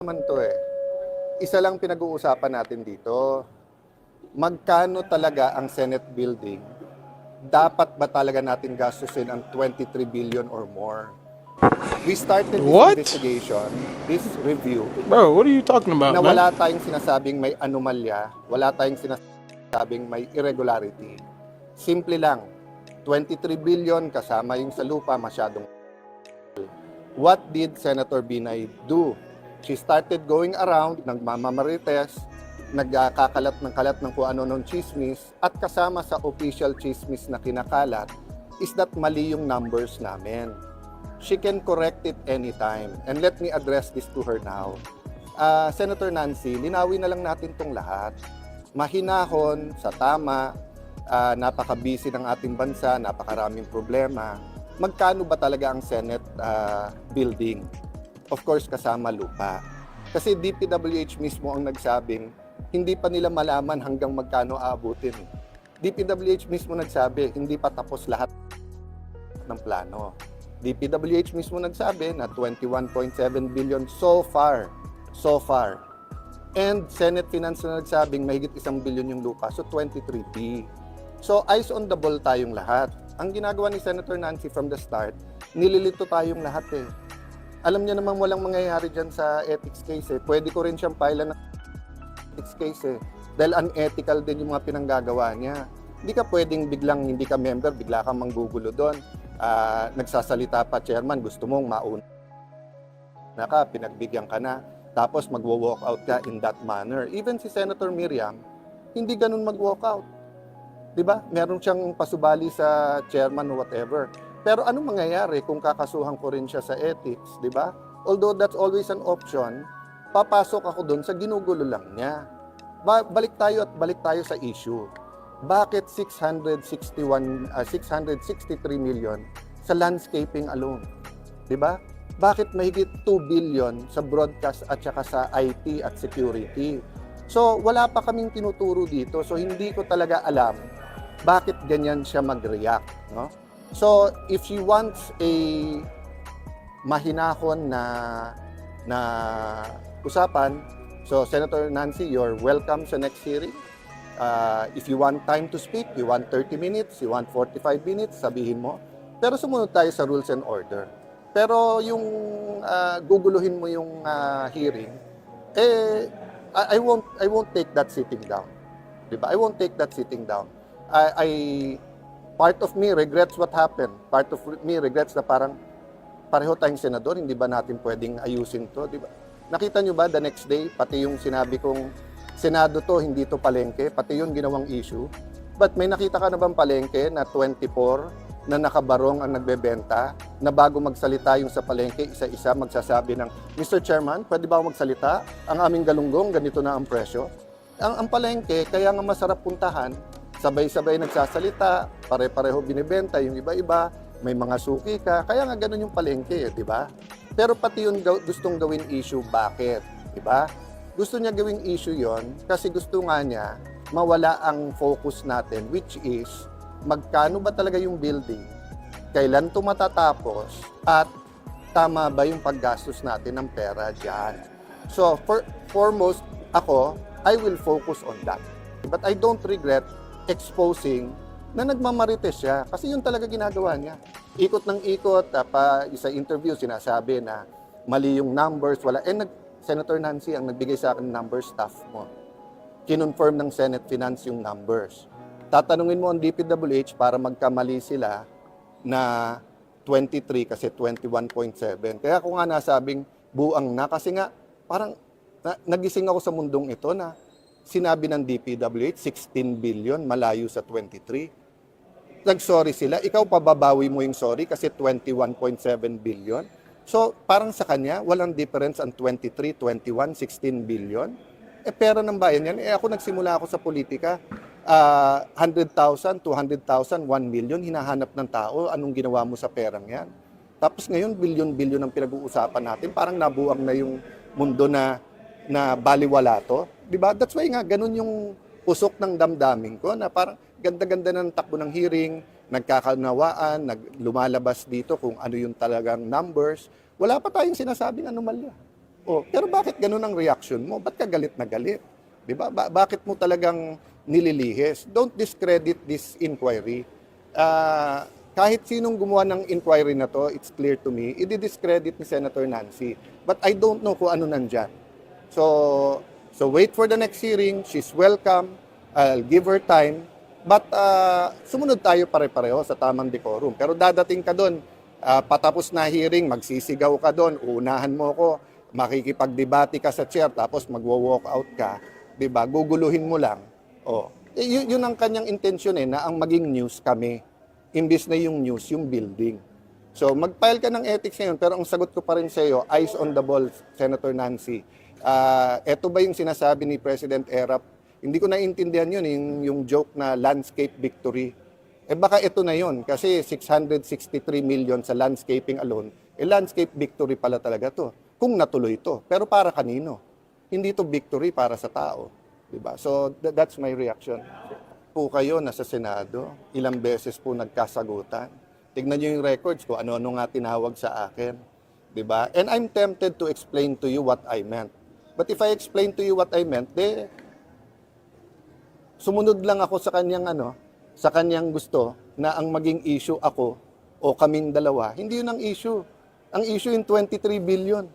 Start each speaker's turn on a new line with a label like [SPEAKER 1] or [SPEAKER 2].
[SPEAKER 1] naman to eh. Isa lang pinag-uusapan natin dito. Magkano talaga ang Senate building? Dapat ba talaga natin gastusin ang 23 billion or more? We started this
[SPEAKER 2] What?
[SPEAKER 1] investigation, this review,
[SPEAKER 2] Bro, what are you talking about,
[SPEAKER 1] na
[SPEAKER 2] man?
[SPEAKER 1] wala tayong sinasabing may anomalya, wala tayong sinasabing may irregularity. Simple lang, 23 billion kasama yung sa lupa, masyadong. What did Senator Binay do? She started going around, nagmamamarites, nagkakalat ng kalat ng kung ano ng chismis, at kasama sa official chismis na kinakalat is that mali yung numbers namin. She can correct it anytime. And let me address this to her now. Senator Nancy, linawin na lang natin tong lahat. Mahinahon, sa tama, napaka-busy ng ating bansa, napakaraming problema. Magkano ba talaga ang Senate building? Of course, kasama lupa. Kasi DPWH mismo ang nagsabing, hindi pa nila malaman hanggang magkano aabutin. DPWH mismo nagsabi, hindi pa tapos lahat ng plano. DPWH mismo nagsabi na 21.7 billion so far. So far. And Senate Finance na nagsabing mahigit 1 billion yung lupa. So 23B. So eyes on the ball tayong lahat. Ang ginagawa ni Senator Nancy from the start, nililito tayong lahat eh. Alam niya namang walang mangyayari dyan sa ethics case eh. Pwede ko rin siyang pailan ng ethics case eh. Dahil unethical din yung mga pinanggagawa niya. Hindi ka pwedeng biglang hindi ka member, bigla kang manggugulo doon. Nagsasalita pa chairman, gusto mong mauna ka, pinagbigyan ka na, tapos magwo-walk out ka in that manner. Even si Senator Miriam, hindi ganun mag-walk out. 'Di ba? Meron siyang pasubali sa chairman or whatever. Pero anong mangyayari kung kakasuhan ko rin siya sa ethics, 'di ba? Although that's always an option, papasok ako doon sa ginugulo lang niya. Balik tayo sa issue. Bakit 663 million sa landscaping alone? 'Di ba? Bakit mahigit 2 billion sa broadcast at saka sa IT at security? So, wala pa kaming tinuturo dito. So, hindi ko talaga alam bakit ganyan siya mag-react, no? So, if she wants a mahinahon na usapan, so Senator Nancy, you're welcome sa next hearing. If you want time to speak, you want 30 minutes, you want 45 minutes, sabihin mo. Pero sumunod tayo sa rules and order. Pero yung guguluhin mo yung hearing, I won't take that sitting down. Diba? I won't take that sitting down. Part of me regrets what happened. Part of me regrets na parang pareho tayong senador, hindi ba natin pwedeng ayusin to, diba? Nakita nyo ba the next day, pati yung sinabi kong Senado to, hindi to palengke, pati yun ginawang issue. But may nakita ka na bang palengke na 24 na nakabarong ang nagbebenta, na bago magsalita yung sa palengke, isa-isa magsasabi ng, Mr. Chairman, pwede ba ako magsalita? Ang aming galunggong, ganito na ang presyo. Ang palengke, kaya nga masarap puntahan, sabay-sabay nagsasalita, pare-pareho binibenta, yung iba-iba, may mga suki ka, kaya nga ganun yung palengke, di ba? Pero pati yun gustong gawin issue, bakit? Di ba? Gusto niya gawing issue yon kasi gusto nga niya mawala ang focus natin, which is magkano ba talaga yung building, kailan ito matatapos, at tama ba yung paggastos natin ng pera dyan. So, foremost, ako, I will focus on that. But I don't regret exposing na nagmamarites siya kasi yun talaga ginagawa niya. Ikot ng ikot, sa interview sinasabi na mali yung numbers, wala. Senator Nancy ang nagbigay sa akin ng numbers, staff mo. Kinonfirm ng Senate Finance yung numbers. Tatanungin mo ang DPWH para magkamali sila na 23 kasi 21.7. Kaya ako nga nasabing buang na kasi nga parang nagising ako sa mundong ito na sinabi ng DPWH 16 billion malayo sa 23. Nag-sorry sila, ikaw pababawi mo yung sorry kasi 21.7 billion. So, parang sa kanya, walang difference ang 23, 21, 16 billion. Pera ng bayan yan. Ako nagsimula ako sa politika, 100,000, 200,000, 1 million, hinahanap ng tao, anong ginawa mo sa perang yan? Tapos ngayon, bilyon-bilyon ang pinag-uusapan natin. Parang nabuang na yung mundo na baliwala to. Diba? That's why nga, ganun yung usok ng damdamin ko na parang ganda-ganda ng takbo ng hearing, nagkakanawaan, lumalabas dito kung ano yung talagang numbers. Wala pa tayong sinasabing anomalya. Oh, pero bakit ganun ang reaction mo? Ba't ka galit na galit? 'Di ba? Bakit mo talagang nililihis? Don't discredit this inquiry. Kahit sinong gumawa ng inquiry na to, it's clear to me, i-discredit ni Senator Nancy. But I don't know kung ano nandyan. So wait for the next hearing. She's welcome. I'll give her time. But sumunod tayo pare-pareho sa tamang decorum. Pero dadating ka doon, patapos na hearing, magsisigaw ka doon, uunahan mo ko, makikipagdebate ka sa chair, tapos magwo-walk out ka, 'di ba? Guguluhin mo lang. Oh. Yun ang kanyang intensyon na ang maging news kami. Imbis na yung news, yung building. So mag-file ka ng ethics ngayon, pero ang sagot ko pa rin sa iyo, eyes on the ball, Senator Nancy. Eto ba yung sinasabi ni President Erap? Hindi ko naiintindihan yun, yung joke na landscape victory. Baka ito na yun, kasi 663 million sa landscaping alone, landscape victory pala talaga to, kung natuloy to. Pero para kanino? Hindi to victory para sa tao. Diba? So that's my reaction. Po kayo nasa Senado, ilang beses po nagkasagutan. Tignan niyo yung records ko, ano-ano nga tinawag sa akin. Diba? And I'm tempted to explain to you what I meant. But if I explain to you what I meant, sumunod lang ako sa kanyang gusto na ang maging issue ako o kaming dalawa. Hindi yun ang issue. Ang issue yung 23 billion.